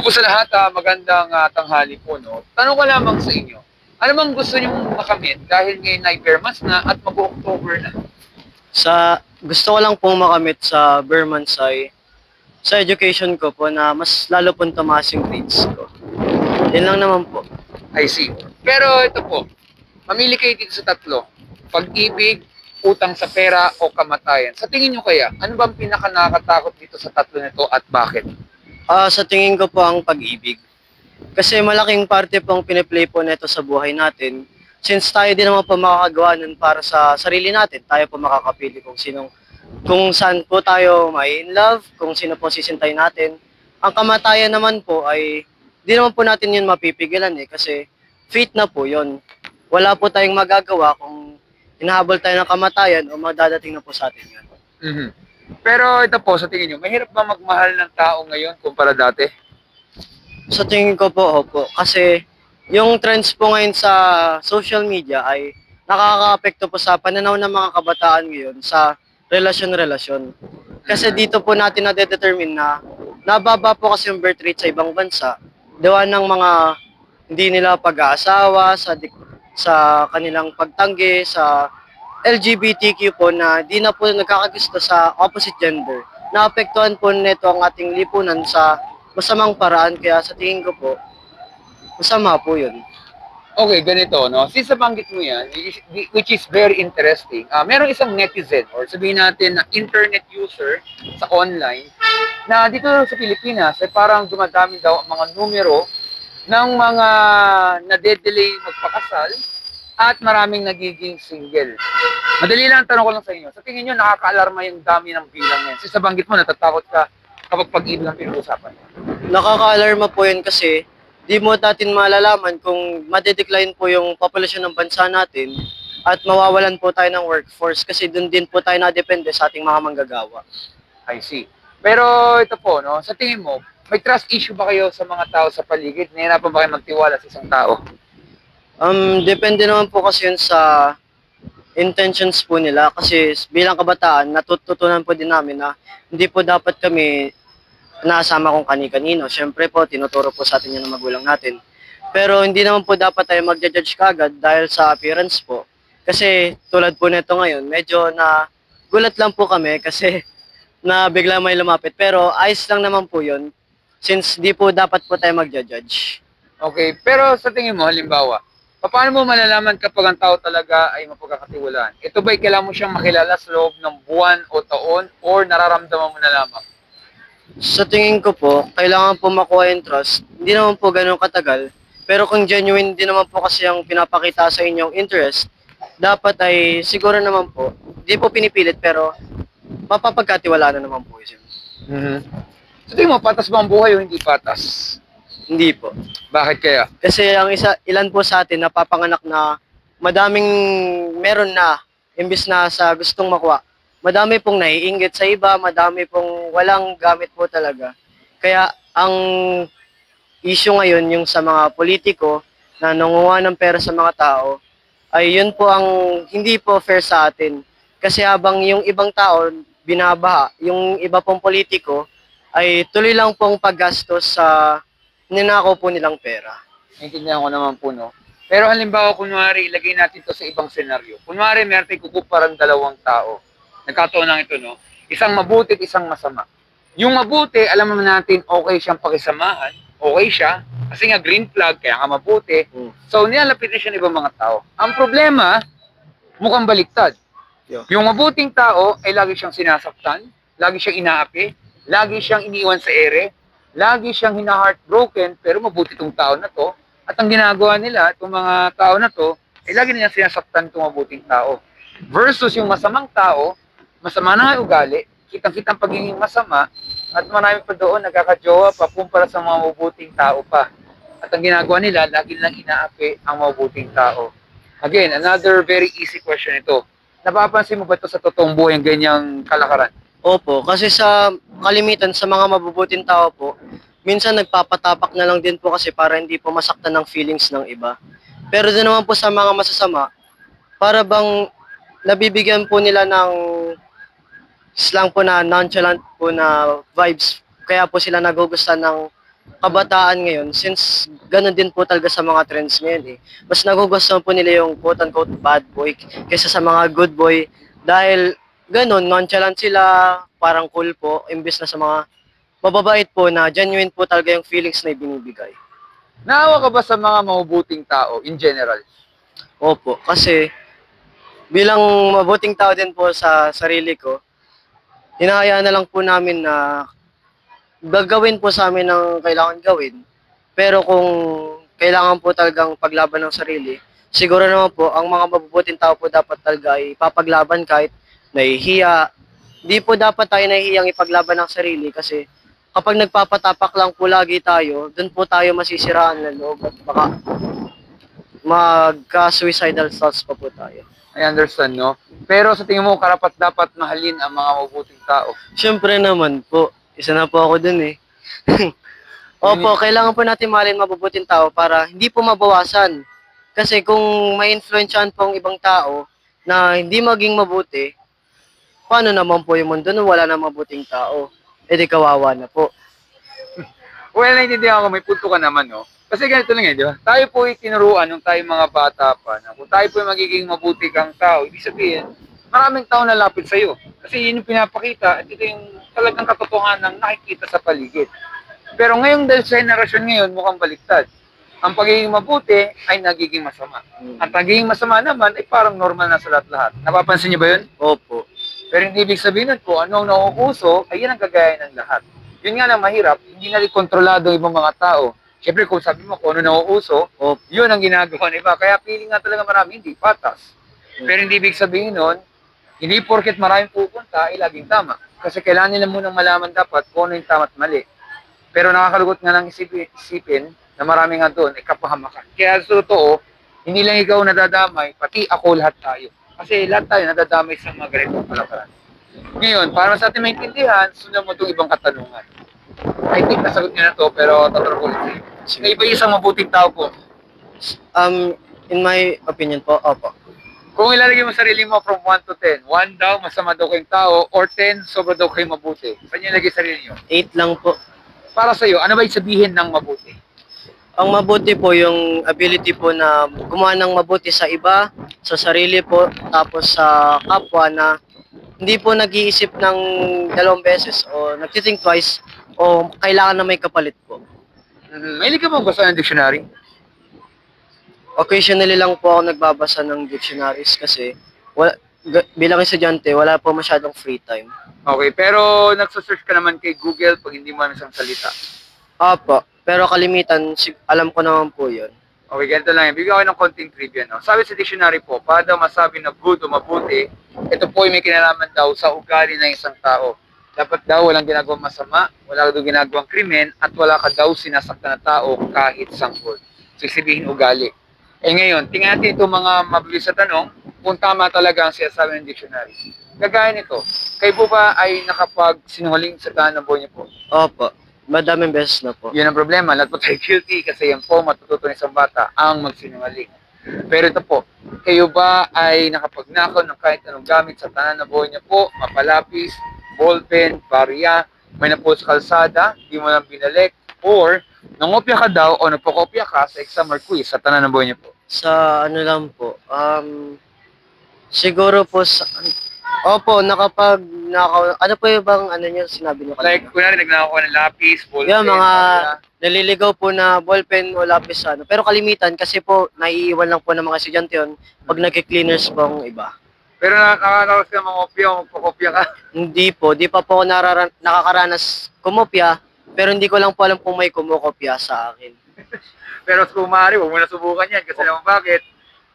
po sa lahat, magandang tanghali po. No? Tanong ko lamang sa inyo, ano bang gusto nyong makamit dahil ngayon ay Bermas na at mag-October na? Gusto ko lang pong makamit sa Bermansay, sa education ko po na mas lalo pong tumaas yung grades ko. Yun lang naman po. I see. Pero ito po, mamili kayo dito sa tatlo. Pag-ibig, utang sa pera, o kamatayan. Sa tingin nyo kaya, ano bang pinaka-nakakatakot dito sa tatlo nito at bakit? Sa tingin ko po ang pag-ibig. Kasi malaking parte pong piniplay po neto sa buhay natin. Since tayo din naman po makakagawa nun para sa sarili natin, tayo po makakapili kung saan po tayo may in love, kung sino po sisintayin natin. Ang kamatayan naman po ay di naman po natin yun mapipigilan kasi fate na po yun. Wala po tayong magagawa kung hinahabol tayo ng kamatayan o madadating na po sa atin yun. Mhm. Pero ito po, sa tingin nyo, mahirap ba magmahal ng tao ngayon kumpara dati? Sa tingin ko po, opo. Kasi yung trends po ngayon sa social media ay nakaka-apekto po sa pananaw ng mga kabataan ngayon sa relasyon-relasyon. Kasi dito po natin na-determine na nababa po kasi yung birth rate sa ibang bansa. Gawa ng mga hindi nila pag-aasawa, sa kanilang pagtanggi, sa LGBTQ po na di na po nagkakagusto sa opposite gender. Naapektuhan po nito ang ating lipunan sa masamang paraan, kaya sa tingin ko po, masama po yun. Okay, ganito, no? Since nabanggit mo yan, which is very interesting, merong isang netizen or sabihin natin na internet user sa online na dito sa Pilipinas ay parang dumadami daw ang mga numero ng mga nade-delay magpakasal at maraming nagiging single. Madali lang ang tanong ko lang sa inyo. Sa tingin nyo, nakaka-alarma yung dami ng bilang yan? Since nabanggit mo, natatakot ka kapag pag-ibig ang pinag-uusapan. Nakaka-alarma po yun kasi di mo natin malalaman kung madedecline po yung populasyon ng bansa natin at mawawalan po tayo ng workforce kasi dun din po tayo nadepende sa ating mga manggagawa. I see. Pero ito po, no, sa tingin mo, may trust issue ba kayo sa mga tao sa paligid? Nahihirapan ba kayo magtiwala sa isang tao? Depende naman po kasi yun sa intentions po nila kasi bilang kabataan, natututunan po din namin na hindi po dapat kami nasama kung kani-kanino. Siyempre po, tinuturo po sa atin yan ng magulang natin. Pero hindi naman po dapat tayo mag-judge kagad dahil sa appearance po. Kasi tulad po nito ngayon, medyo na gulat lang po kami kasi na bigla may lumapit. Pero ayos lang naman po yun since di po dapat po tayo mag-judge. Okay, pero sa tingin mo, halimbawa, paano mo malalaman kapag ang tao talaga ay mapagkakatiwalaan? Ito ba'y kailangan mo siyang makilala sa loob ng buwan o taon or nararamdaman mo na lamang? Sa tingin ko po, kailangan po makuha yung trust. Hindi naman po ganun katagal. Pero kung genuine din naman po kasi ang pinapakita sa inyong interest, dapat ay siguro naman po, hindi po pinipilit pero mapapagkatiwalaan na naman po yun. Mm-hmm. Sa tingin mo, patas ba ang buhay o hindi patas? Hindi po. Bakit kaya? Kasi ilan po sa atin napapanganak na madaming meron na, imbis na sa gustong makuha. Madami pong naiinggit sa iba, madami pong walang gamit po talaga. Kaya ang issue ngayon yung sa mga politiko na nangunguha ng pera sa mga tao, ay yun po ang hindi po fair sa atin. Kasi habang yung ibang tao binabaha, yung iba pong politiko ay tuloy lang pong paggastos sa ninakaw po nilang pera. Naintindihan ko naman po, no? Pero halimbawa, kunwari, ilagay natin to sa ibang senaryo. Kunwari, meron tayong kukuparang dalawang tao. Nagkataon lang ito, no? Isang mabuti at isang masama. Yung mabuti, alam naman natin, okay siyang pakisamahan. Okay siya. Kasi nga, green flag, kaya nga mabuti. So, nilalapitin siya ng ibang mga tao. Ang problema, mukhang baliktad. Yung mabuting tao, ay lagi siyang sinasaktan, lagi siyang inaapi, lagi siyang iniwan sa ere, lagi siyang hina-heartbroken, pero mabuti itong tao na to. At ang ginagawa nila, itong mga tao na to, ay lagi nilang sinasaktan itong mabuting tao. Versus yung masamang tao, masama na nga ugali, kitang-kitang pagiging masama, at marami pa doon nagkakajowa pa kumpara sa mga mabuting tao pa. At ang ginagawa nila, lagi nilang inaapi ang mabuting tao. Again, another very easy question ito. Napapansin mo ba ito sa totoong buhay ang ganyang kalakaran? Opo, kasi sa kalimitan sa mga mabubuting tao po, minsan nagpapatapak na lang din po kasi para hindi po masaktan ng feelings ng iba. Pero din naman po sa mga masasama, para bang nabibigyan po nila ng slang po na nonchalant po na vibes. Kaya po sila nagugustuhan ng kabataan ngayon, since ganun din po talaga sa mga trends ngayon eh. Mas nagugustuhan po nila yung quote-unquote bad boy kaysa sa mga good boy dahil ganun, nonchalant sila, parang cool po, imbes na sa mga mababait po na genuine po talaga yung feelings na ibinibigay. Naawa ka ba sa mga mabubuting tao in general? Opo, kasi bilang mabuting tao din po sa sarili ko, hinahayaan na lang po namin na gagawin po sa amin ang kailangan gawin. Pero kung kailangan po talagang paglaban ng sarili, siguro naman po, ang mga mabubuting tao po dapat talaga ay papaglaban kahit nahihiya. Di po dapat tayo nahihiyang ipaglaban ng sarili kasi kapag nagpapatapak lang po lagi tayo, dun po tayo masisiraan ng loob at baka magka-suicidal thoughts pa po tayo. I understand, no? Pero sa tingin mo, karapat dapat mahalin ang mga mabubuting tao. Siyempre naman po, isa na po ako dun eh. Opo, kailangan po natin mahalin mabubuting tao para hindi po mabawasan. Kasi kung may influensyahan po ang ibang tao na hindi maging mabuti, paano naman po yung mundo nung wala na mabuting tao? E di kawawa na po. Well, naiintindihan ko, may punto ka naman, no? Kasi ganito lang di ba? Tayo po ay tinuruan nung tayo mga bata pa na kung tayo po ay magiging mabuti kang tao, ibig sabihin, maraming tao na lapit sa'yo. Kasi yun yung pinapakita at ito yung talagang katotohanan ng nakikita sa paligid. Pero ngayong dahil sa henerasyon ngayon, mukhang baliktad. Ang pagiging mabuti ay nagiging masama. At pagiging masama naman ay parang normal na sa lahat-lahat. Napapansin niyo ba yun? Opo. Pero hindi ibig sabihin nun po, anong nauuso, ay yan ang kagaya ng lahat. Yun nga lang mahirap, hindi na rin kontrolado ang ibang mga tao. Siyempre kung sabi mo kung ano nauuso, yun ang ginagawa ng iba. Kaya feeling nga talaga marami, hindi patas. Pero hindi ibig sabihin nun, hindi porket maraming pupunta, ay laging tama. Kasi kailangan nila munang malaman dapat kung ano yung tama at mali. Pero nakakalungkot nga lang isipin na marami nga doon ay kapahamakan. Kaya sa totoo, hindi lang ikaw nadadamay, pati ako lahat tayo. Kasi lahat tayo nadadamay sa mga ganitong palakaran. Ngayon, para sa ating maintindihan, sundan mo itong ibang katanungan. I think nasagot niya na to, pero tatanong ko ulit sa'yo. Kaya iba isang mabuting tao po. In my opinion po, opo. Kung ilalagay mo sarili mo from 1 to 10, 1 daw, masama daw kayong tao, or 10, sobra daw kayong mabuti. Saan niyo ilagay sarili niyo? 8 lang po. Para sa'yo, ano ba yung sabihin ng mabuti? Ang mabuti po yung ability po na gumawa ng mabuti sa iba, sa sarili po, tapos sa kapwa na hindi po nag-iisip ng dalawang beses o nag-think twice o kailangan na may kapalit po. Mahilig ka bang basa ng dictionary? Occasionally lang po ako nagbabasa ng dictionaries kasi bilang estudyante, wala po masyadong free time. Okay, pero nagsasearch ka naman kay Google pag hindi mo alam isang salita. Opo, pero kalimitan, alam ko naman po yun. Okay, ganito lang yan. Bigyan ko ng konting trivia. No? Sabi sa dictionary po, para daw masabi na good o mabuti, ito po ay may kinalaman daw sa ugali ng isang tao. Dapat daw walang ginagawang masama, wala daw ginagawang krimen, at wala ka daw sinasaktan na tao kahit sanggol. So, sabihin ugali. Eh ngayon, tingnan natin itong mga mabilis sa tanong kung tama talaga ang sinasabi ng dictionary. Kagaya nito, kayo po ba ay nakapag-sinungaling sa tahanan ng buhay niyo po? Opo, madaming beses na po. Yun ang problema, lahat po tayo guilty kasi yan po matututo ng isang bata ang magsinungaling. Pero ito po, kayo ba ay nakapagnakaw ng kahit anong gamit sa tahanan ng buhay niyo po? Mapalapis, ballpen, barya, may napul sa kalsada, di mo lang binalik, or nangopya ka daw o nagpakopya ka sa exam or quiz sa tahanan ng buhay niyo po? Sa ano lang po, siguro po sa, opo, ano po yung bang ano niyo sinabi niyo kanina? Like, kunwari nagnakaw ka ng lapis, ballpen, Yeah, mga barya. naliligaw po na ballpen o lapis ano. Pero kalimitan kasi po naiiwan lang po ng mga estudyante yun pag nagki-cleaners po ang iba. Pero nakakaranas ka mangopya o magpakopya ka. Hindi po, di pa po ako nakakaranas kumopya, pero hindi ko lang po alam kung may kumokopya sa akin. Pero kung maaari, huwag mo na subukan yan. Kasi naman bakit?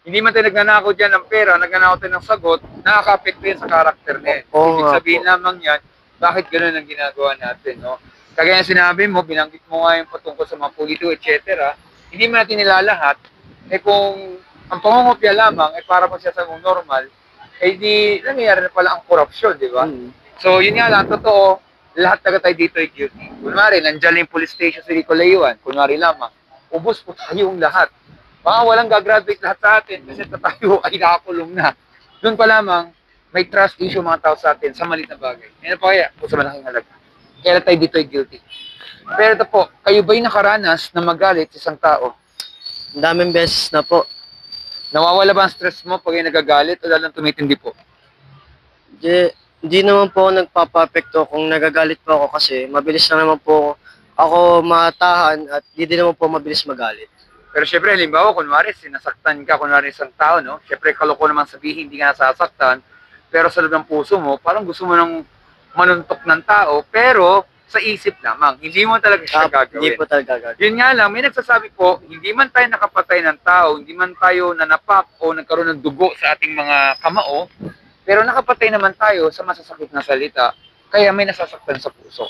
Hindi man tayo nagnanakaw dyan ng pera, nagnanakaw tayo ng sagot, nakaka-apekto yan sa karakter na yan. Oo Ibig nga sabihin lamang yan, bakit gano'n ang ginagawa natin, no? Kagaya sinabi mo, binanggit mo nga yung patungkol sa mga politiko, etc. Hindi mo natin nilalahat, eh kung ang pangungopya lamang, eh para mo siya sa normal, eh di nangyayari na pala ang korupsyon, di ba? So yun nga lang, totoo, lahat taga tayo dito ay guilty. Kunwari, nandiyan yung police station sa Ricolayuan, kunwari lamang, ubos po tayong lahat. Baka walang gagraduate lahat sa atin kasi tayo ay nakakulong na. Doon pa lamang, may trust issue mga tao sa atin sa maliit na bagay. Yan pa kaya, kung sa malaking halaga. Kaya tayo dito ay guilty. Pero ito po, kayo ba'y nakaranas na magalit sa isang tao? Ang daming beses na po. Nawawala ba ang stress mo pag nagagalit o lalong tumitindi po? Di naman po ako nagpapapekto kung nagagalit po ako kasi mabilis lang naman po ako matahan at di din naman po mabilis magalit. Pero syempre, halimbawa, kunwari, sinasaktan ka, kunwari isang tao, no? Syempre, kaloko naman sabihin, hindi ka nasasaktan. Pero sa loob ng puso mo, parang gusto mo nang manuntok ng tao, pero sa isip lamang. Hindi mo talaga siya gagawin. Hindi po talaga gagawin. Yun nga lang, may nagsasabi po, hindi man tayo nakapatay ng tao, hindi man tayo nanapak o nagkaroon ng dugo sa ating mga kamao, pero nakapatay naman tayo sa masasakit na salita, kaya may nasasaktan sa puso.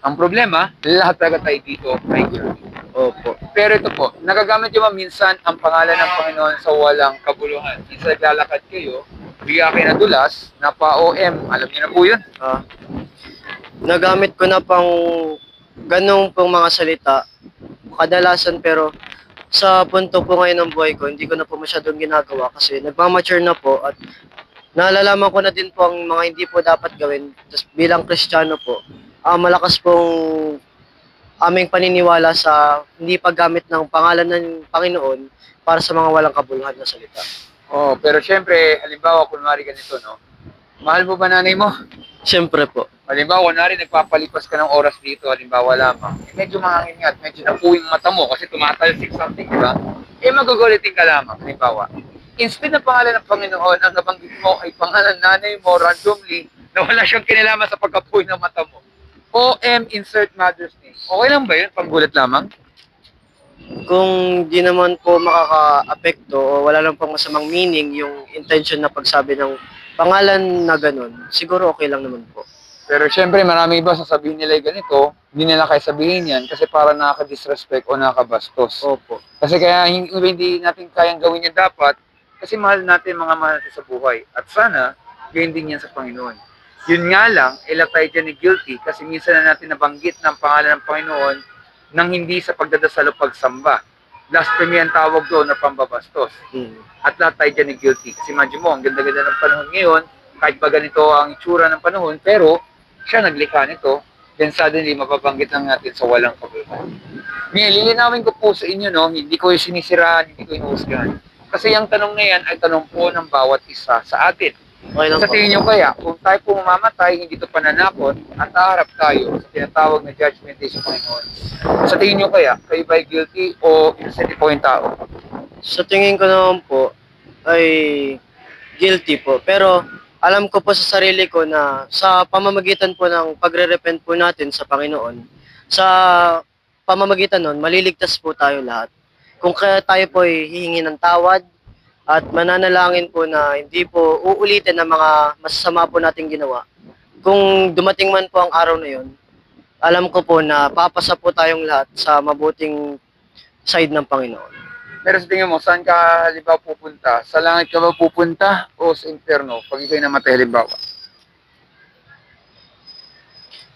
Ang problema, lahat talaga tayo dito ay guilty. Opo. Pero ito po, nagagamit nyo ba minsan ang pangalan ng Panginoon sa walang kabuluhan? Minsan naglalakad kayo, bigla kayo nadulas, napa-OM, alam niyo na po yun. Nagamit ko na pang ganong pong mga salita kadalasan, pero sa punto po ngayon ng buhay ko, hindi ko na po masyadong ginagawa kasi nagmamature na po at nalalaman ko na din po ang mga hindi po dapat gawin. Tapos bilang Kristiyano po, malakas pong aming paniniwala sa hindi paggamit ng pangalan ng Panginoon para sa mga walang kabuluhan na salita. Oh, pero syempre, halimbawa, kunwari ganito, no? Mahal mo ba nanay mo? Siyempre po. Halimbawa, kunwari, nagpapalipas ka ng oras dito, halimbawa lamang, medyo mahangin nga at medyo napuwing mata mo kasi tumatalsik something, di ba? Magugulitin ka lamang, halimbawa. Instead na pangalan ng Panginoon, ang nabanggit mo ay pangalan ng nanay mo randomly na wala siyang kinalaman sa pagkapuwing ng mata mo. OM insert mother's name. Okay lang ba yun? Panggulat lamang? Kung di naman po makaka-apekto o wala lang pong masamang meaning yung intention na pagsabi ng pangalan na ganun, siguro okay lang naman po. Pero syempre, marami iba sasabihin nila yung ganito, hindi nila kaya sabihin yan kasi para nakaka-disrespect o nakakabastos. Opo. Kasi kaya hindi natin kayang gawin yan dapat kasi mahal natin mga mahal natin sa buhay. At sana, gayon din yan sa Panginoon. Yun nga lang, tayo dyan ni guilty kasi minsan na natin nabanggit ng pangalan ng Panginoon nang hindi sa pagdadasal o pagsamba. Blasphemy ang tawag doon na pambabastos. At lahat tayo dyan ni guilty. Kasi imagine mo, ang ganda-ganda ng panahon ngayon, kahit ba ganito ang itsura ng panahon, pero siya naglikha nito, then suddenly mapabanggit lang natin sa walang kabuluhan. Ngayon, lilinawin ko po sa inyo, no, hindi ko yung sinisiraan, hindi ko inuhusgahan. Kasi yung tanong na yan ay tanong po ng bawat isa sa atin. Okay lang Sa po. tingin nyo kaya, kung tayo po mamamatay, hindi ito pananakot, at haharap tayo sa tinatawag na judgment day sa Panginoon. Sa tingin nyo kaya, kayo ba'y guilty o innocent po yung tao? Sa tingin ko naman po ay guilty po. Pero alam ko po sa sarili ko na sa pamamagitan po ng pagre-repent po natin sa Panginoon, sa pamamagitan nun, maliligtas po tayo lahat. Kung kaya tayo po ay hihingi ng tawad at mananalangin po na hindi po uulitin ang mga masasama po nating ginawa. Kung dumating man po ang araw na yun, alam ko po na papasa po tayong lahat sa mabuting side ng Panginoon. Pero sa tingin mo, saan ka halimbawa pupunta? Sa langit ka ba pupunta o sa impyerno? Pag ikaw'y namatay halimbawa.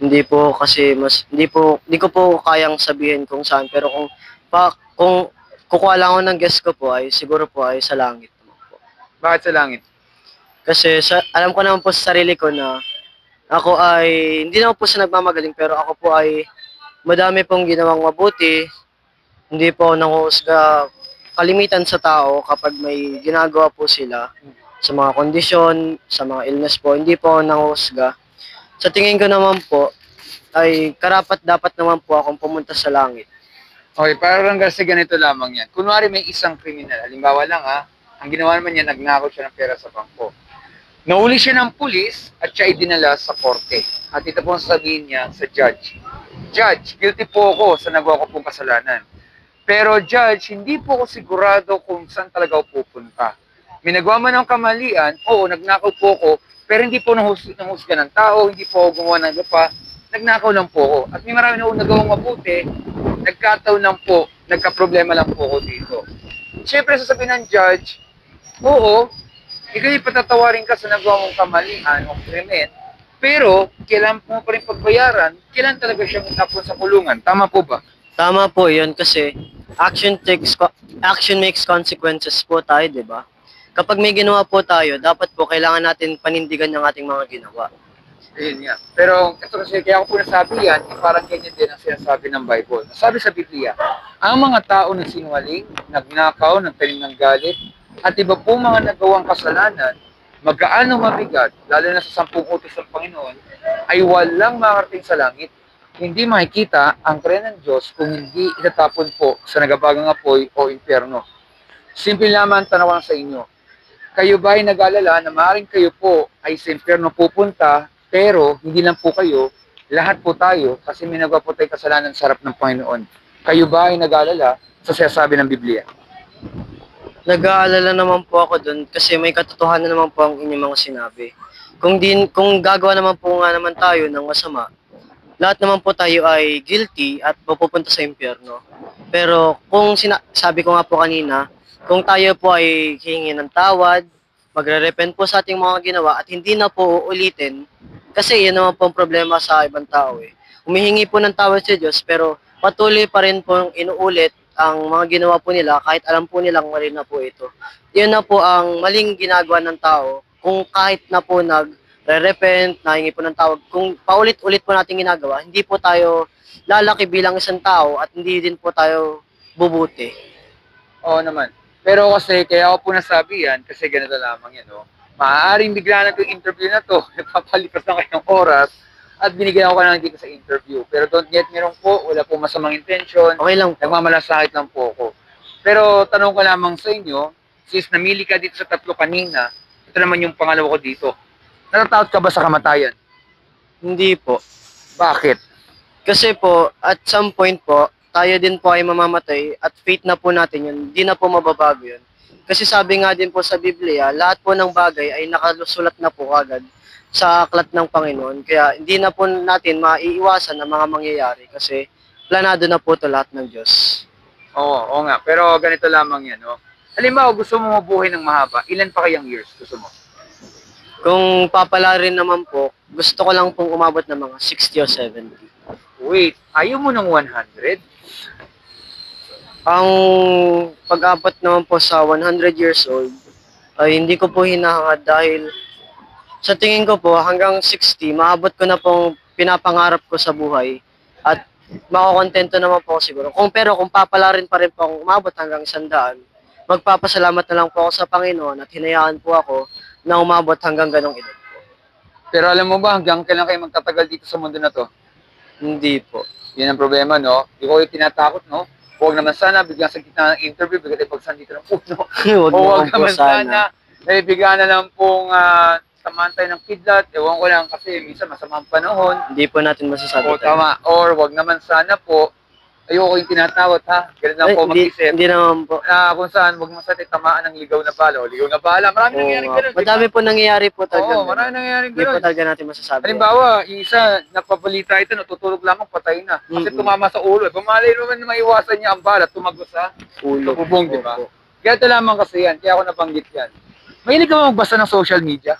Hindi po kasi hindi ko po kayang sabihin kung saan, pero kung kukuha lang ako ng guess ko po ay siguro po ay sa langit naman po. Bakit sa langit? Kasi alam ko naman po sa sarili ko na ako ay hindi naman po sa nagmamagaling, pero ako po ay madami pong ginawang mabuti. Hindi po nanguhusga kalimitan sa tao kapag may ginagawa po sila sa mga kondisyon, sa mga illness po. Hindi po ako nanguhusga. Sa tingin ko naman po ay karapat dapat naman po akong pumunta sa langit. Okay, parang kasi ganito lamang yan. Kunwari may isang kriminal, halimbawa lang ang ginawa naman niya, nagnakaw siya ng pera sa bangko. Nauli siya ng pulis at siya ay dinala sa korte. At ito po ang sabihin niya sa judge. Judge, guilty po ako sa nagawa ko pong kasalanan. Pero judge, hindi po ako sigurado kung saan talaga ako pupunta. May nagawa man ng kamalian, oo, nagnakaw po ako, pero hindi po nanghusga ng tao, hindi po ako gumawa ng lupa, nagnakaw lang po ako. At may marami na akong nagawang mabuti, nagkataon lang po, nagka-problema lang po ako dito. Siyempre, sasabihin ng judge, oo, ikaw patatawarin ka sa nagawa mong kamalian o krimen, pero kailan mo pa rin pagbayaran, kailan talaga siyang itapon sa kulungan. Tama po ba? Tama po 'yun kasi action makes consequences po tayo, 'di ba? Kapag may ginawa po tayo, dapat po kailangan natin panindigan yung ating mga ginawa. Ayun nga. Pero ito kasi, kaya ko po nasabi yan, parang ganyan din ang sinasabi ng Bible. Sabi sa Biblia, ang mga tao na sinungaling, nagnakaw, nagtanim ng galit, at iba po mga nagawang kasalanan, magaano mabigat, lalo na sa 10 utos ng Panginoon, ay walang makarating sa langit. Hindi makikita ang tren ng Diyos kung hindi itatapon po sa nagabagang apoy o impyerno. Simple lamang ang tanawan sa inyo. Kayo ba ay nag-alala na maaaring kayo po ay sa impyerno pupunta, pero hindi lang po kayo, lahat po tayo, kasi may nagawa po tayo kasalanan sa harap ng Panginoon. Kayo ba ay nag-alala sa sinasabi ng Biblia? Nag-aalala naman po ako dun kasi may katotohanan naman po ang inyong mga sinabi. Kung gagawa naman po nga naman tayo ng masama, lahat naman po tayo ay guilty at mapupunta sa impyerno. Pero kung sabi ko nga po kanina, kung tayo po ay hihingi ng tawad, magre-repent po sa ating mga ginawa at hindi na po uulitin, kasi yun naman po ang problema sa ibang tao eh. Humihingi po ng tawad sa Diyos pero patuloy pa rin po inuulit ang mga ginawa po nila kahit alam po nilang mali na po ito. Yun na po ang maling ginagawa ng tao kung kahit na po nagre-repent, nahingi po ng tawag, kung paulit-ulit po natin ginagawa, hindi po tayo lalaki bilang isang tao at hindi din po tayo bubuti. Oo naman. Pero kasi, kaya ako po nasabi yan, kasi ganito lamang yan, no? Maaaring bigla na itong interview na to, nagpapalipas na kayong oras, at binigyan ako ng dito sa interview. Pero don't get me wrong po, wala po masamang intention, Okay lang po. nagmamalasakit lang po ako. Pero tanong ko lamang sa inyo, since namili ka dito sa 3 kanina, ito naman yung pangalawa ko dito. Natatakot ka ba sa kamatayan? Hindi po. Bakit? Kasi po, at some point po, tayo din po ay mamamatay at fate na po natin yun, di na po mababago yun. Kasi sabi nga din po sa Biblia, lahat po ng bagay ay nakalusulat na po agad sa aklat ng Panginoon. Kaya hindi na po natin maiiwasan ang mga mangyayari kasi planado na po ito lahat ng Diyos. Oo nga. Pero ganito lamang yan, no? Halimbawa, gusto mo mabuhay ng mahaba, ilan pa kayang years gusto mo? Kung papala rin naman po, gusto ko lang pong umabot ng mga 60 o 70. Wait, ayaw mo ng 100? Ang pag-abot naman po sa 100 years old ay hindi ko po hinahangad dahil sa tingin ko po hanggang 60, maabot ko na pong pinapangarap ko sa buhay at makokontento naman po ako siguro. Pero kung papala rin pa rin po akong umabot hanggang 100, magpapasalamat na lang po ako sa Panginoon at hinayaan po ako na umabot hanggang ganong edad. Pero alam mo ba, hanggang kailan kayo magtatagal dito sa mundo na to? Hindi po. Yan ang problema, no? Ikaw yung tinatakot, no? Huwag naman sana, biglang sa gitna ng interview, biglang tayo pagsan dito ng puno. Huwag O huwag naman po naman sana, sana. bigyan na lang pong samahan tayo ng kidlat. Ewan ko lang kasi minsan masama ang panahon. Hindi po natin masasabi O tayo. tama. Or huwag naman sana po, ayoko yung tinatawat, ha? Ganun lang po mag-isip. Hindi naman po. Kung saan, huwag masati tamaan ng ligaw na bala. O ligaw na bala. Marami nangyayaring ganun. Madami po nangyayari po talaga. Oo, marami nangyayaring Hindi po ganun. talaga natin masasabi. Halimbawa, yung isa, napabalita ito, natutulog lamang, patay na. Kasi Mm-mm. tumama sa ulo. Bumalay naman na maiwasan niya ang bala, tumagos sa Ulo. bubong, di ba? Opo. Kaya ito lamang kasi yan, kaya ako nabanggit yan. Mahilig ka ba magbasa ng social media?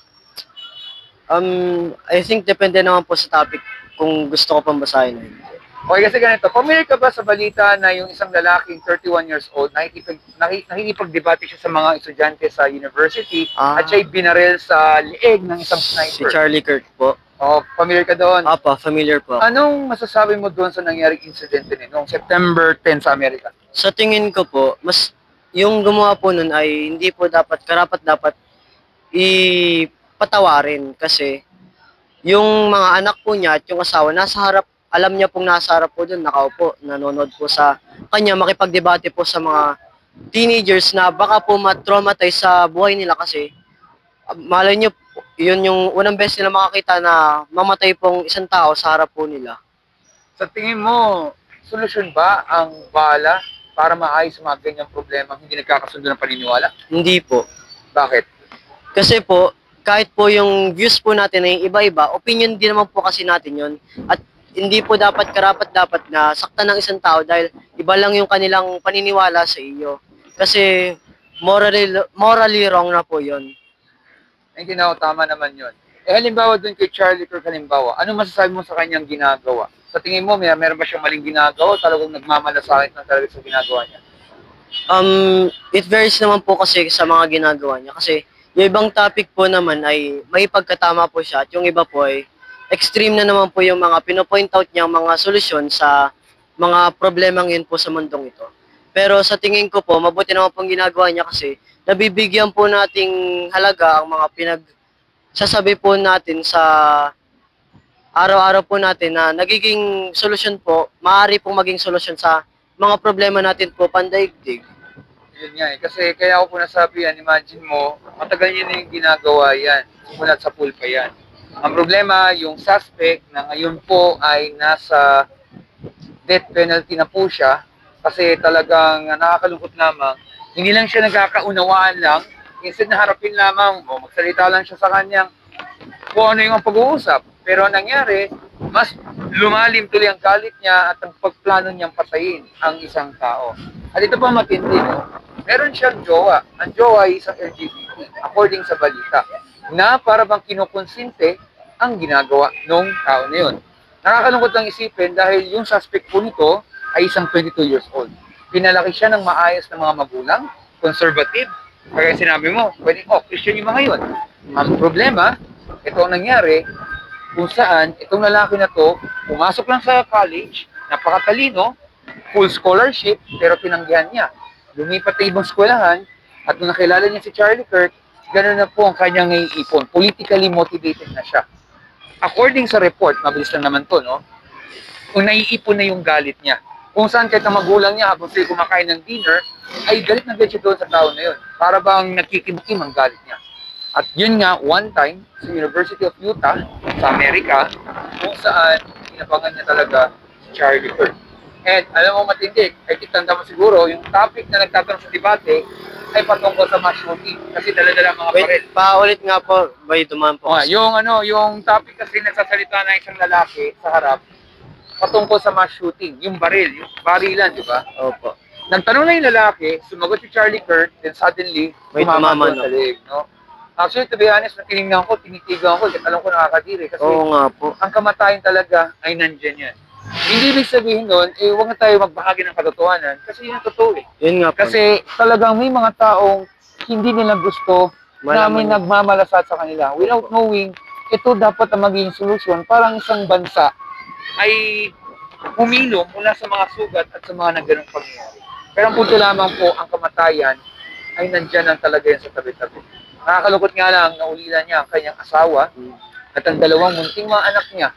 I think depende naman po sa topic kung gusto ko pang basahin. o hindi. Okay, kasi ganito, familiar ka ba sa balita na yung isang lalaking 31 years old, nakikipag-debate siya sa mga estudyante sa university at siya'y binaril sa lieg ng isang Si sniper? Charlie Kirk po. Oh, familiar ka doon? Apa, familiar po. Anong masasabi mo doon sa nangyaring incident din noong September 10 sa Amerika? Sa tingin ko po, mas yung gumawa po nun ay hindi po dapat, karapat dapat ipatawarin kasi yung mga anak po niya at yung asawa nasa harap, alam niya pong nasa harap po dun, nakaupo, nanonood po sa kanya, makipagdebate po sa mga teenagers na baka po ma-traumatize sa buhay nila kasi malay niyo, yun yung unang beses nila makakita na mamatay pong isang tao sa harap po nila. Sa tingin mo, solusyon ba ang bala para maayos mga ganyang problema hindi nagkakasundo ng paniniwala? Hindi po. Bakit? Kasi po, kahit po yung views po natin ay iba-iba, opinion din naman po kasi natin yun. At hindi po dapat karapat dapat na saktan ng isang tao dahil iba lang yung kanilang paniniwala sa iyo. Kasi morally wrong na po yun. Ay, tama naman yun. Eh, halimbawa dun kay Charlie Kirk, halimbawa, anong masasabi mo sa kanyang ginagawa? Sa tingin mo, meron ba siyang maling ginagawa o talagang nagmamalasakit na talaga sa ginagawa niya? It varies naman po kasi sa mga ginagawa niya. Kasi yung ibang topic po naman ay may pagkatama po siya at yung iba po ay extreme na naman po yung mga pinopoint out niyang mga solusyon sa mga problemang yun po sa mundong ito. Pero sa tingin ko po, mabuti naman pong ginagawa niya kasi nabibigyan po nating halaga ang mga pinagsasabi po natin sa araw-araw po natin na nagiging solusyon po, maaari pong maging solusyon sa mga problema natin po pandaigdig. Yun nga eh. Kasi kaya ako po nasabi yan, imagine mo, matagal niya na yung ginagawa yan. Simulat sa pool pa yan. Ang problema, yung suspect na ngayon po ay nasa death penalty na po siya kasi talagang nakakalungkot lamang. Hindi lang siya nagkakaunawaan lang, instead na harapin lamang o magsalita lang siya sa kanyang kung ano yung pag-uusap. Pero ang nangyari, mas lumalim tuloy ang galit niya at ang pagplano niyang patayin ang isang tao. At ito pa matindi, no? Meron siyang jowa. Ang jowa ay isang LGBT, according sa balita, na para bang kinukonsinte ang ginagawa ng tao na yun. Nakakalungkot lang isipin dahil yung suspect po nito ay isang 22 years old. Pinalaki siya ng maayos na mga magulang, conservative. Kaya sinabi mo, pwede, Christian yung mga yun. Ang problema, ito ang nangyari, kung saan itong lalaki na to, pumasok lang sa college, napakatalino, full scholarship, pero tinanggihan niya. Lumipat na ibang eskwelahan, at nung nakilala niya si Charlie Kirk, gano'n na po ang kanyang naiipon. Politically motivated na siya. According sa report, mabilis lang naman to, no? Kung naiipon na yung galit niya. Kung saan kahit ang magulang niya, habang sila kumakain ng dinner, ay galit na galit siya doon sa tao na yun. Para bang nagkikibukim ang galit niya. At yun nga, one time, sa University of Utah, sa Amerika, kung saan inabangan niya talaga si Charlie Kirk. And alam mo matindi, kahit itanda mo siguro, yung topic na nagtatanong sa debate ay patungkol sa mass shooting. Kasi dala-dala mga baril. Wait, paulit nga po, may dumaan po. Yung topic kasi nagsasalita na isang lalaki sa harap, patungkol sa mass shooting, yung baril, yung barilan, di ba? Opo. Nagtanong na yung lalaki, sumagot si Charlie Kirk, then suddenly, May tumama tumama, sa leeg, no? Actually, to be honest, tinignan ko, tinitigan ko, kasi alam ko nakakadiri. Kasi Oo nga po. ang kamatayan talaga ay nandyan yan. Hindi ibig sabihin nun, huwag na tayo magbahagi ng katotohanan kasi yun ang totoo eh. Yun nga po. Kasi talagang may mga taong hindi nila gusto namin nagmamalasat sa kanila. Without knowing, ito dapat ang maging solusyon para ang isang bansa ay humilom mula sa mga sugat at sa mga nagganong pangyayari. Pero ang punto lamang po, ang kamatayan ay nandyan lang talaga yan sa tabi-tabi. Nakakalungkot nga lang, naulila niya ang kanyang asawa at ang dalawang munting mga anak niya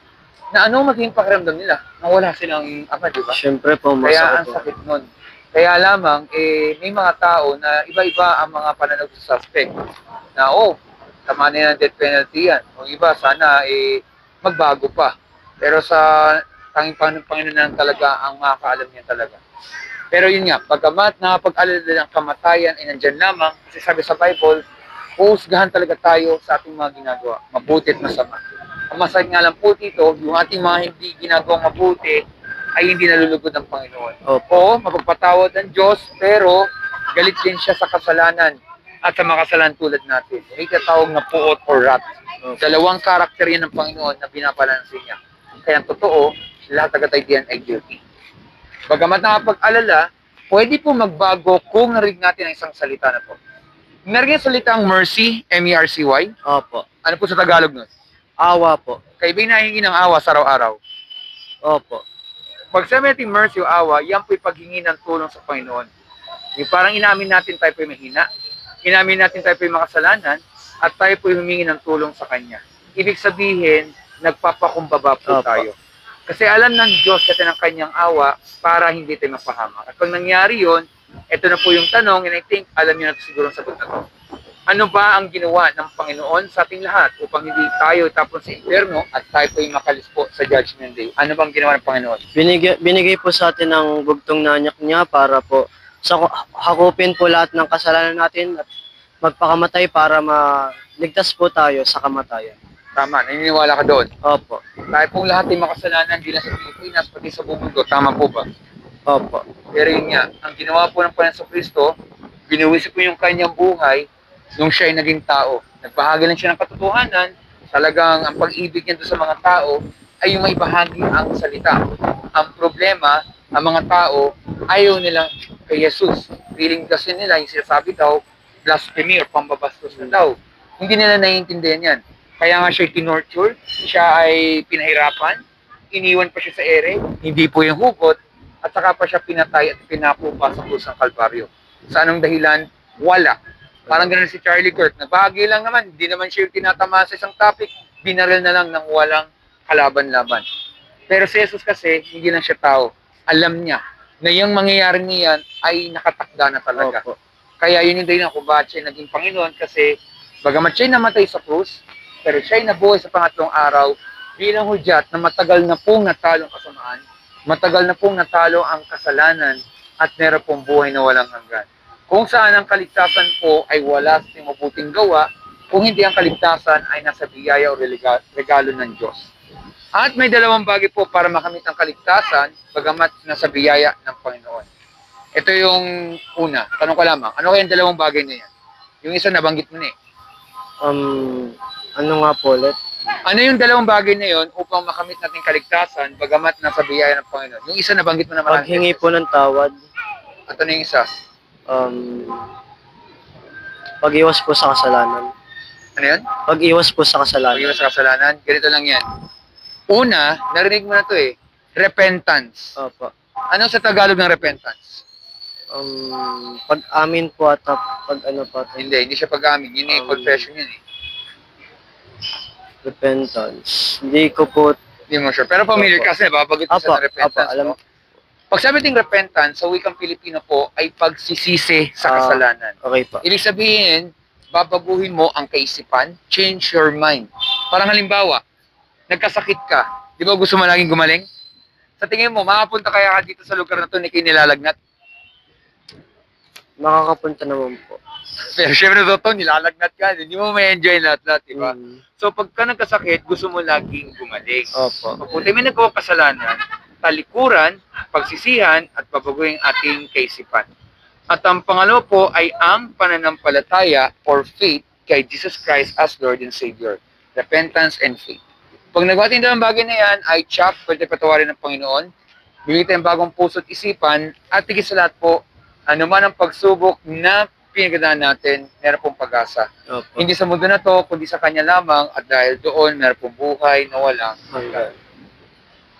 na ano maging pakiramdam nila na wala silang ama, di ba? Siyempre po, Kaya ang masakit po. sakit nun. Kaya lamang, may mga tao na iba-iba ang mga pananaw sa suspect na, tama na yan ang death penalty yan. O iba, sana magbago pa. Pero sa tanging Panginoon lang talaga ang makakaalam niya talaga. Pero yun nga, pagkamat nakapag-alala ng kamatayan ay nandyan lamang, kasi sabi sa Bible, huhusgahan talaga tayo sa ating mga ginagawa, mabuti at masama. Ang masakit nga lang po dito, yung ating mga hindi ginagawang mabuti ay hindi nalulugod ng Panginoon. O, mapagpatawad ng Diyos, pero galit din siya sa kasalanan at sa mga kasalanan tulad natin. May tatawag na puot or wrath. Dalawang karakter yan ng Panginoon na binabalansin niya. Kaya ang totoo, lahat agad ay diyan ay guilty. Bagamat nakapag-alala, pwede po magbago kung narinig natin ang isang salita na po. Narinig ang salitang mercy, M-E-R-C-Y? Opo. Ano po sa Tagalog nun? Awa po. Kayo ba'y nahingi ng awa sa araw-araw? Opo. Pag sabi natin mercy o awa, yan po'y paghingi ng tulong sa Panginoon. Yung parang inamin natin tayo po'y mahina, inamin natin tayo po'y makasalanan, at tayo po'y humingi ng tulong sa Kanya. Ibig sabihin, nagpapakumbaba po tayo. Kasi alam ng Diyos kasi ng Kanyang awa para hindi tayo mapahamak. At pag nangyari yon, ito na po yung tanong, and I think alam niyo na siguro ang sagot na to. Ano ba ang ginawa ng Panginoon sa ating lahat upang hindi tayo tapon sa impyerno at tayo po'y makalispo sa Judgment Day? Ano bang ginawa ng Panginoon? Binigay po sa atin ng bugtong na anak niya para po hakupin po lahat ng kasalanan natin at magpakamatay para maligtas po tayo sa kamatayan. Tama, naniniwala ka doon. Opo. Tayo pong lahat ay makasalanan, di lang sa Pilipinas, pati sa buong mundo. Tama po ba? Opo. Pero yun nga, ang ginawa po ng Panginoon sa Kristo, binuwis po yung kanyang buhay nung siya ay naging tao. Nagbahagi lang siya ng katotohanan, talagang ang pag-ibig niya doon sa mga tao ay yung may bahagi ang salita. Ang problema, ang mga tao, ayaw nila kay Jesus. Feeling kasi nila, yung sinasabi daw, blasphemy or pambabastos na daw. Hindi nila naiintindihan yan. Kaya nga siya tinorture, siya ay pinahirapan, iniwan pa siya sa ere, hindi po yung hugot, at saka pa siya pinatay at pinapupa sa krusang Kalbaryo. Sa anong dahilan? Wala. Parang ganun si Charlie Kirk, nagbahagi lang naman, hindi naman siya yung tinatama sa isang topic, binaril na lang ng walang kalaban-laban. Pero si Jesus kasi, hindi lang siya tao. Alam niya na yung mangyayari niyan ay nakatakda na talaga. Opo. Kaya yun yung dahilan kung bakit siya naging Panginoon kasi bagamat siya namatay sa krus, pero siya ay nabuhay sa pangatlong araw bilang hudyat na matagal na pong natalo ang kasamaan, matagal na pong natalo ang kasalanan at meron pong buhay na walang hanggan. Kung saan ang kaligtasan po ay wala sa mabuting gawa, kung hindi ang kaligtasan ay nasa biyaya o regalo ng Diyos. At may dalawang bagay po para makamit ang kaligtasan, bagamat nasa biyaya ng Panginoon. Ito yung una. Tanong ko lamang, ano kaya yung dalawang bagay na yan? Yung isa nabanggit mo na eh. Ano nga po ulit? Ano yung dalawang bagay na yon upang makamit natin kaligtasan, bagamat nasa biyaya ng Panginoon? Yung isa nabanggit mo na maraming Paghingi beses. po ng tawad, At ano yung isa? pag-iwas po sa kasalanan. Ano yun? Pag-iwas po sa kasalanan. Pag-iwas sa kasalanan. Ganito lang yan. Una, narinig mo na to eh. Repentance. Opo. Ano sa Tagalog ng repentance? Pag-amin po at pag ano po. Hindi siya pag-amin. Yun yung confession yun eh. Repentance. Hindi ko po. Hindi mo sure. Pero familiar Opo. kasi, babagit Opo, sa repentance. opo, alam. No? Pag sabi ting repentance, sa wikang Pilipino po, ay pagsisisi sa Ah. kasalanan. Okay po. Ibig sabihin, babaguhin mo ang kaisipan, change your mind. Parang halimbawa, nagkasakit ka, di ba gusto mo laging gumaling? Sa tingin mo, makapunta kaya ka dito sa lugar na ito na kinilalagnat? Makakapunta naman po. Pero syempre totoo, nilalagnat ka, hindi mo may enjoy lahat-lahat, di ba? So pagka nagkasakit, gusto mo laging gumaling. Opo. Pag may nagawa kasalanan, talikuran, pagsisihan, at babaguhin ating kaisipan. At ang pangalawa po ay ang pananampalataya or faith kay Jesus Christ as Lord and Savior. Repentance and faith. Pag nagawa tayo ng bagay na yan, ay check, pwede patawarin ng Panginoon, bigay tayong bagong puso at isipan, at higit sa lahat po, ano man ang pagsubok na pinagdaan natin, meron pong pag-asa. Opo. Hindi sa mundo na to, kundi sa Kanya lamang, at dahil doon, meron pong buhay na walang hanggan.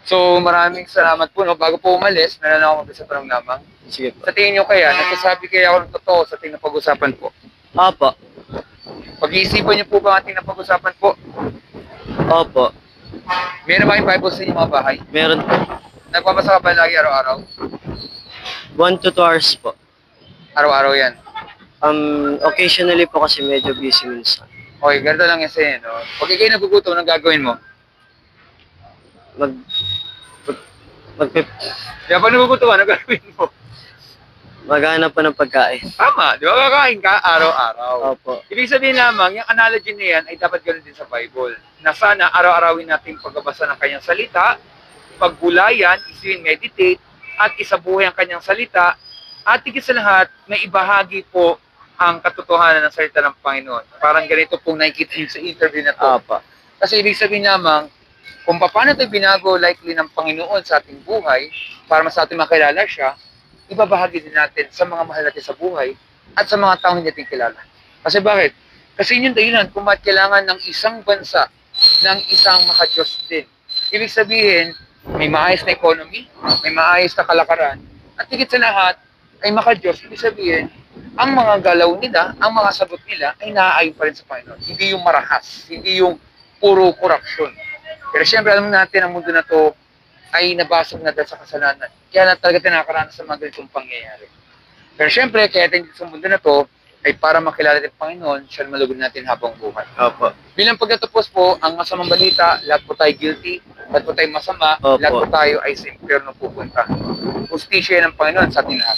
So, maraming salamat po. No? Bago po umalis, meron ako mag-isa pa lang lamang. Sige po. Sa tingin nyo kaya, nagsasabi kaya ako ng totoo sa ating napag-usapan po? Opo. Pag-iisipan niyo po ba ang ating napag-usapan po? Opo. Meron ba kayong Bible sa inyong mga bahay? Meron po. Nagbabasa ka ba lagi araw-araw? 1 to 2 hours po. Araw-araw yan. Occasionally po kasi medyo busy minsan. Okay, ganito lang yan sa'yo. No? Pag ikaw nagugutom, anong gagawin mo? Kaya pag nagugutom, anong gagawin mo? Maghanap po ng pagkain. Tama, di ba kakain ka araw-araw? Opo. Ibig sabihin lamang, yung analogy na yan ay dapat ganoon din sa Bible. Na sana araw-arawin natin pagbabasa ng kanyang salita, pagbulayan, isipin, meditate, at isabuhay ang kanyang salita, at higit sa lahat, na ibahagi po ang katotohanan ng salita ng Panginoon. Parang ganito pong nakikita niyo sa interview na to. Opo. Kasi ibig sabihin lamang, kung paano ito binago likely ng Panginoon sa ating buhay, para mas ating makilala siya, ibabahagi din natin sa mga mahal natin sa buhay at sa mga taong hindi natin kilala. Kasi bakit? Kasi yun yung dahilan kung bakit kailangan ng isang bansa ng isang makadiyos din. Ibig sabihin, may maayos na economy, may maayos na kalakaran, at higit sa lahat ay makadiyos. Ibig sabihin, ang mga galaw nila, ang mga sagot nila ay naaayon pa rin sa Panginoon. Hindi yung marahas, hindi yung puro korupsyon. Pero syempre, alam natin ang mundo na to ay nabasag na dahil sa kasalanan. Kaya na talaga tinakaranas sa mga ganitong pangyayari. Pero syempre, kaya tayo sa mundo na to ay para makilala natin ang Panginoon, siya malugod natin habang buhay. Opo. Bilang pagkatapos po, ang masamang balita, lahat po tayo guilty, lahat po tayo masama, Opo. lahat po tayo ay sa impyerno pupunta. Justisya ng Panginoon sa ating lahat.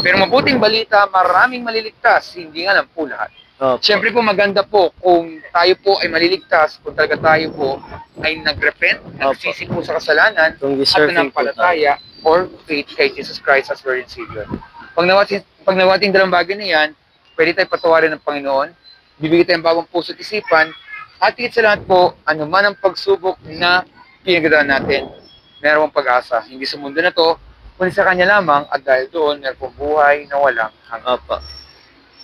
Pero mabuting balita, maraming maliligtas, hindi nga lang po lahat. Opo. Siyempre po maganda po kung tayo po ay maliligtas, kung talaga tayo po ay nagrepent, nagsisi po sa kasalanan, Kung at deserving po tayo. nanampalataya or faith kay Jesus Christ as Lord and Savior. Pag nawating dalawang bagay na yan, pwede tayo patawarin ng Panginoon, bibigyan tayong bagong puso at isipan, at higit sa lahat po, ano man ang pagsubok na pinagdaan natin, meron pong pag-asa. Hindi sa mundo na to, kundi sa Kanya lamang, at dahil doon, meron pong buhay na walang hanggan. Opo.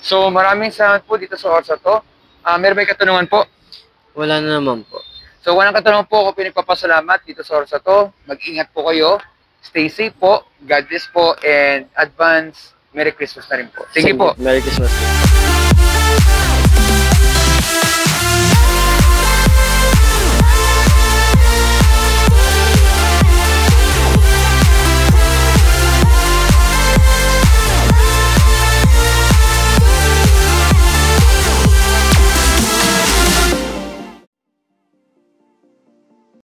So, maraming salamat po dito sa oras na to. Meron ba katanungan po? Wala na naman po. So, walang katanungan po ako pinagpapasalamat dito sa oras na to. Mag-ingat po kayo. Stay safe po. God bless po. And advance Merry Christmas na rin po. Sige po. Merry Christmas.